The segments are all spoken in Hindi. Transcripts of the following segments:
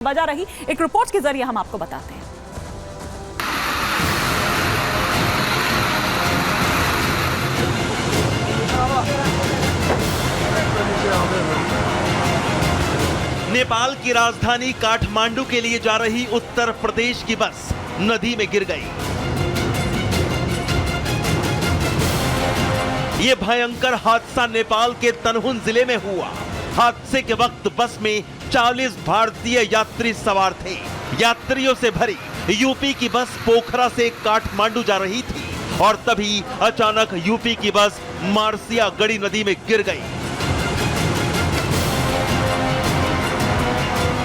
बजा रही एक रिपोर्ट के जरिए हम आपको बताते हैं। नेपाल की राजधानी काठमांडू के लिए जा रही उत्तर प्रदेश की बस नदी में गिर गई। ये भयंकर हादसा नेपाल के तनहुन जिले में हुआ। हादसे के वक्त बस में 40 भारतीय यात्री सवार थे। यात्रियों से भरी यूपी की बस पोखरा से काठमांडू जा रही थी और तभी अचानक यूपी की बस मारसिया गड़ी नदी में गिर गई।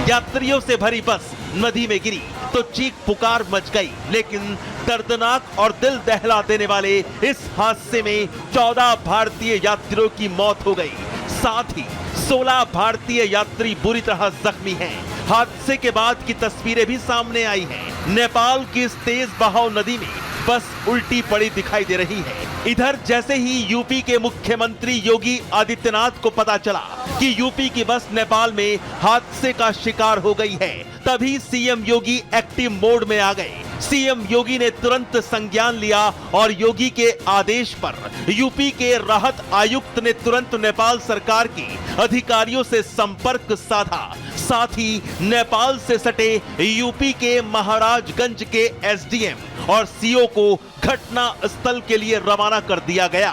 यात्रियों से भरी बस नदी में गिरी तो चीख पुकार मच गई, लेकिन दर्दनाक और दिल दहला देने वाले इस हादसे में 14 भारतीय यात्रियों की मौत हो गई। साथ ही 16 भारतीय यात्री बुरी तरह जख्मी हैं। हादसे के बाद की तस्वीरें भी सामने आई हैं। नेपाल की इस तेज बहाव नदी में बस उल्टी पड़ी दिखाई दे रही है। इधर जैसे ही यूपी के मुख्यमंत्री योगी आदित्यनाथ को पता चला कि यूपी की बस नेपाल में हादसे का शिकार हो गई है, तभी सीएम योगी एक्टिव मोड में आ गए। सीएम योगी ने तुरंत संज्ञान लिया और योगी के आदेश पर यूपी के राहत आयुक्त ने तुरंत नेपाल सरकार के अधिकारियों से संपर्क साधा। साथ ही नेपाल से सटे यूपी के महाराजगंज के एसडीएम और सीओ को घटना स्थल के लिए रवाना कर दिया गया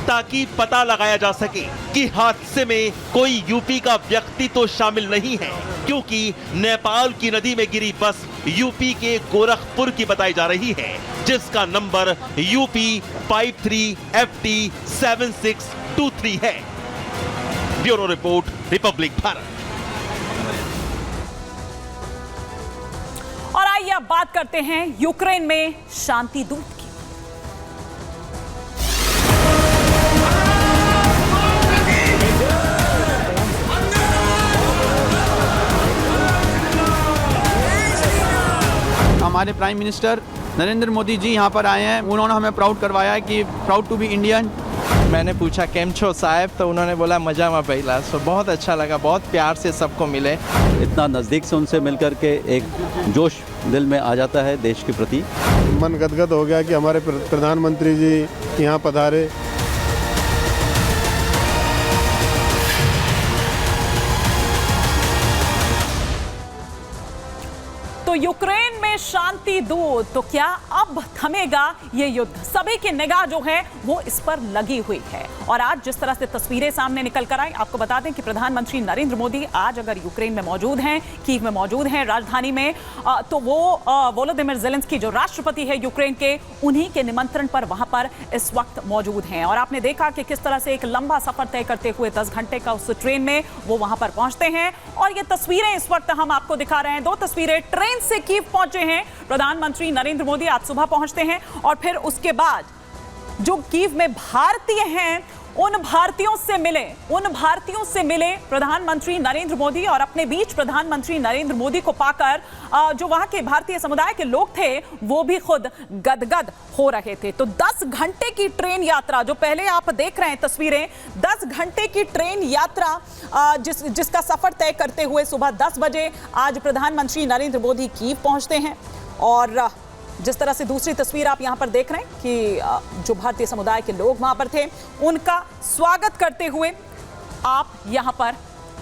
ताकि पता लगाया जा सके कि हादसे में कोई यूपी का व्यक्ति तो शामिल नहीं है, क्योंकि नेपाल की नदी में गिरी बस यूपी के गोरखपुर की बताई जा रही है, जिसका नंबर यूपी 53FT 7623 है। Bureau report, Republic Bharat. और आइए अब बात करते हैं यूक्रेन में शांति दूत की। हमारे प्राइम मिनिस्टर नरेंद्र मोदी जी यहाँ पर आए हैं। उन्होंने हमें प्राउड करवाया है कि प्राउड टू बी इंडियन। मैंने पूछा केम छो साहब, तो उन्होंने बोला मजा में पहला। सो बहुत अच्छा लगा, बहुत प्यार से सबको मिले। इतना नज़दीक से उनसे मिलकर के एक जोश दिल में आ जाता है देश के प्रति। मन गदगद हो गया कि हमारे प्रधानमंत्री जी यहाँ पधारे। तो यूक्रेन में शांति दूत, तो क्या अब थमेगा ये युद्ध? सभी की निगाह जो है वो इस पर लगी हुई है। और आज जिस तरह से तस्वीरें सामने निकल कर आई, आपको बता दें कि प्रधानमंत्री नरेंद्र मोदी आज अगर यूक्रेन में मौजूद हैं, कीव में मौजूद हैं, राजधानी में, तो वो वोलोदिमिर ज़ेलेंस्की जो राष्ट्रपति है यूक्रेन के, उन्हीं के निमंत्रण पर वहां पर इस वक्त मौजूद हैं। और आपने देखा कि किस तरह से एक लंबा सफर तय करते हुए 10 घंटे का उस ट्रेन में वो वहां पर पहुंचते हैं। और ये तस्वीरें इस वक्त हम आपको दिखा रहे हैं, 2 तस्वीरें। ट्रेन से कीव पहुंचे हैं प्रधानमंत्री नरेंद्र मोदी, आज सुबह पहुंचते हैं और फिर उसके बाद जो कीव में भारतीय हैं उन भारतीयों से मिले प्रधानमंत्री नरेंद्र मोदी। और अपने बीच प्रधानमंत्री नरेंद्र मोदी को पाकर जो वहां के भारतीय समुदाय के लोग थे वो भी खुद गदगद हो रहे थे। तो 10 घंटे की ट्रेन यात्रा, जो पहले आप देख रहे हैं तस्वीरें, 10 घंटे की ट्रेन यात्रा जिसका सफर तय करते हुए सुबह 10 बजे आज प्रधानमंत्री नरेंद्र मोदी कीव पहुंचते हैं। और जिस तरह से दूसरी तस्वीर आप यहां पर देख रहे हैं कि जो भारतीय समुदाय के लोग वहां पर थे उनका स्वागत करते हुए आप यहां पर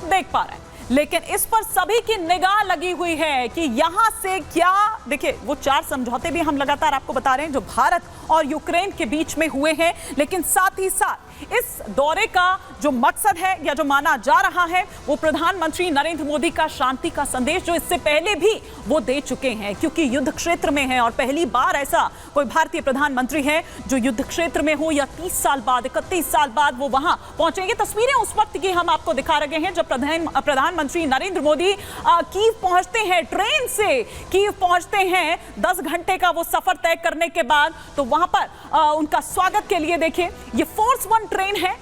देख पा रहे हैं। लेकिन इस पर सभी की निगाह लगी हुई है कि यहां से क्या, देखिए वो 4 समझौते भी हम लगातार आपको बता रहे हैं जो भारत और यूक्रेन के बीच में हुए हैं, लेकिन साथ ही साथ इस दौरे का जो मकसद है या जो माना जा रहा है वो प्रधानमंत्री नरेंद्र मोदी का शांति का संदेश, जो इससे पहले भी वो दे चुके हैं, क्योंकि युद्ध क्षेत्र में है और पहली बार ऐसा कोई भारतीय प्रधानमंत्री है जो युद्ध क्षेत्र में हो, या 30 साल बाद, 31 साल बाद वो वहां पहुंचेंगे। तस्वीरें उस वक्त की हम आपको दिखा रहे हैं जब प्रधानमंत्री नरेंद्र मोदी कीव पहुंचते हैं, ट्रेन से कीव पहुंचते हैं 10 घंटे का वो सफर तय करने के बाद। तो वहां पर उनका स्वागत के लिए देखिए ये फोर्स 1 ट्रेन है,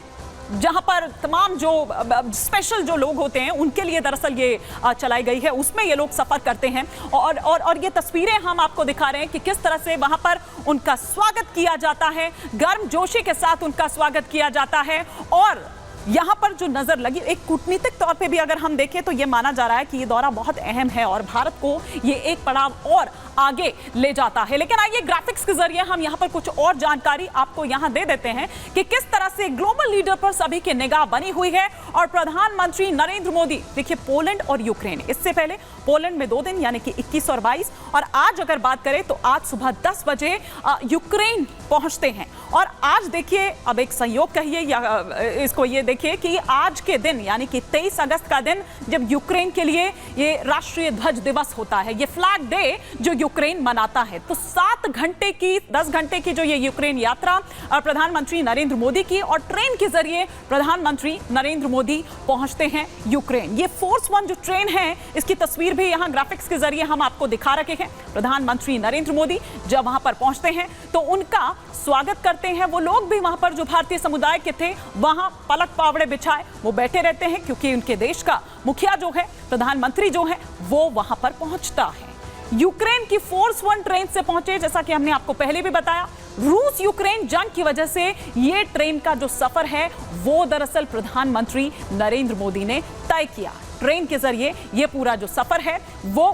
जहां पर तमाम जो स्पेशल जो लोग होते हैं उनके लिए दरअसल ये चलाई गई है, उसमें ये लोग सफर करते हैं। और ये तस्वीरें हम आपको दिखा रहे हैं कि किस तरह से वहां पर उनका स्वागत किया जाता है, गर्मजोशी के साथ उनका स्वागत किया जाता है। और यहाँ पर जो नजर लगी, एक कूटनीतिक तौर पे भी अगर हम देखें तो ये माना जा रहा है कि ये दौरा बहुत अहम है और भारत को ये एक पड़ाव और आगे ले जाता है। लेकिन आइए ग्राफिक्स के जरिए हम यहाँ पर कुछ और जानकारी आपको यहाँ दे देते हैं कि किस तरह से ग्लोबल लीडर पर सभी की निगाह बनी हुई है। और प्रधानमंत्री नरेंद्र मोदी, देखिए पोलैंड और यूक्रेन, इससे पहले पोलैंड में 2 दिन यानी कि 21 और 22, और आज अगर बात करें तो आज सुबह 10 बजे यूक्रेन पहुंचते हैं। और आज देखिए, अब एक संयोग कहिए या इसको ये देखिए कि आज के दिन यानी कि 23 अगस्त का दिन जब यूक्रेन के लिए ये राष्ट्रीय ध्वज दिवस होता है, ये फ्लैग डे जो यूक्रेन मनाता है। तो 10 घंटे की जो ये यूक्रेन यात्रा प्रधानमंत्री नरेंद्र मोदी की, और ट्रेन के जरिए प्रधानमंत्री नरेंद्र मोदी पहुंचते हैं यूक्रेन। ये फोर्स 1 जो ट्रेन है, इसकी तस्वीर भी यहां ग्राफिक्स के जरिए हम आपको दिखा रखे हैं। प्रधानमंत्री नरेंद्र मोदी जब वहां पर पहुंचते हैं तो उनका स्वागत करते हैं वो लोग भी वहां पर जो भारतीय समुदाय के थे, वहां पलक पावड़े बिछाए वो बैठे रहते हैं, क्योंकि उनके देश का मुखिया जो है, प्रधानमंत्री जो है, वो वहां पर पहुंचता है। यूक्रेन की फोर्स 1 ट्रेन से पहुंचे, जैसा कि हमने आपको पहले भी बताया। रूस यूक्रेन जंग की वजह से ये ट्रेन का जो सफर है वो दरअसल प्रधानमंत्री नरेंद्र मोदी ने तय किया। ट्रेन के जरिए ये पूरा जो सफर है वो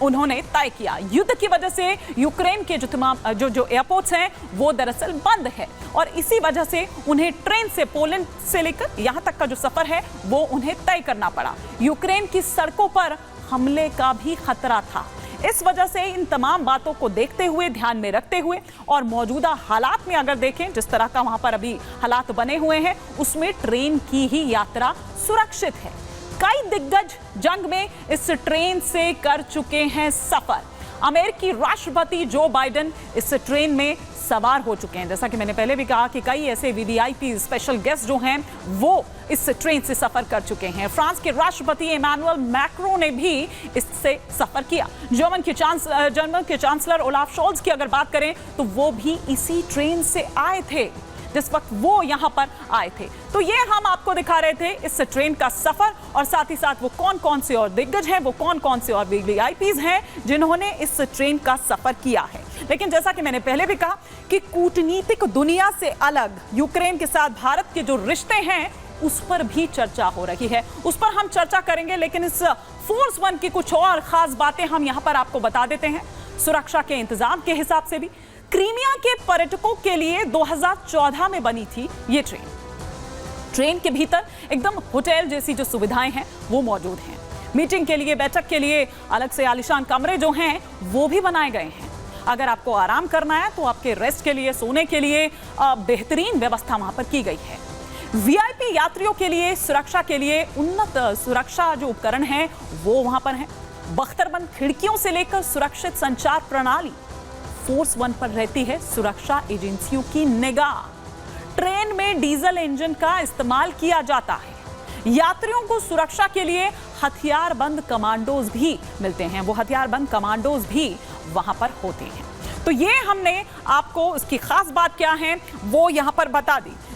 उन्होंने तय किया। युद्ध की वजह से यूक्रेन के जो तमाम जो एयरपोर्ट्स हैं वो दरअसल बंद है, और इसी वजह से उन्हें ट्रेन से पोलैंड से लेकर यहाँ तक का जो सफर है वो उन्हें तय करना पड़ा। यूक्रेन की सड़कों पर हमले का भी खतरा था। इस वजह से इन तमाम बातों को देखते हुए, ध्यान में रखते हुए, और मौजूदा हालात में अगर देखें जिस तरह का वहां पर अभी हालात बने हुए हैं, उसमें ट्रेन की ही यात्रा सुरक्षित है। कई दिग्गज जंग में इस ट्रेन से कर चुके हैं सफर। अमेरिकी राष्ट्रपति जो बाइडेन इस ट्रेन में सवार हो चुके हैं। जैसा कि मैंने पहले भी कहा कि कई ऐसे वीवीआईपी स्पेशल गेस्ट जो हैं वो इस ट्रेन से सफर कर चुके हैं। फ्रांस के राष्ट्रपति इमैनुअल मैक्रों ने भी इससे सफर किया। जर्मन के चांसलर ओलाफ शोल्ज की अगर बात करें तो वो भी इसी ट्रेन से आए थे जिस वक्त वो यहाँ पर आए थे। तो ये हम आपको दिखा रहे थे इस ट्रेन का सफर, और साथ ही साथ वो कौन कौन से और दिग्गज हैं, वो कौन कौन से और वीवीआईपीज हैं जिन्होंने इस ट्रेन का सफर किया है। लेकिन जैसा कि मैंने पहले भी कहा कि कूटनीतिक दुनिया से अलग यूक्रेन के साथ भारत के जो रिश्ते हैं उस पर भी चर्चा हो रही है, उस पर हम चर्चा करेंगे। लेकिन इस फोर्स 1 की कुछ और खास बातें हम यहाँ पर आपको बता देते हैं। सुरक्षा के इंतजाम के हिसाब से भी क्रीमिया के पर्यटकों के लिए 2014 में बनी थी ये ट्रेन। ट्रेन के भीतर एकदम होटल जैसी जो सुविधाएं हैं वो मौजूद हैं। मीटिंग के लिए, बैठक के लिए अलग से आलीशान कमरे जो हैं वो भी बनाए गए हैं। अगर आपको आराम करना है तो आपके रेस्ट के लिए, सोने के लिए बेहतरीन व्यवस्था वहां पर की गई है। वीआईपी यात्रियों के लिए, सुरक्षा के लिए उन्नत सुरक्षा जो उपकरण हैं वो वहां पर हैं। बख्तरबंद खिड़कियों से लेकर सुरक्षित संचार प्रणाली, फोर्स 1 पर रहती है सुरक्षा एजेंसियों की निगाह। ट्रेन में डीजल इंजन का इस्तेमाल किया जाता है। यात्रियों को सुरक्षा के लिए हथियारबंद कमांडोज भी मिलते हैं, वो हथियारबंद कमांडोज भी वहां पर होते हैं। तो ये हमने आपको इसकी खास बात क्या है वो यहां पर बता दी।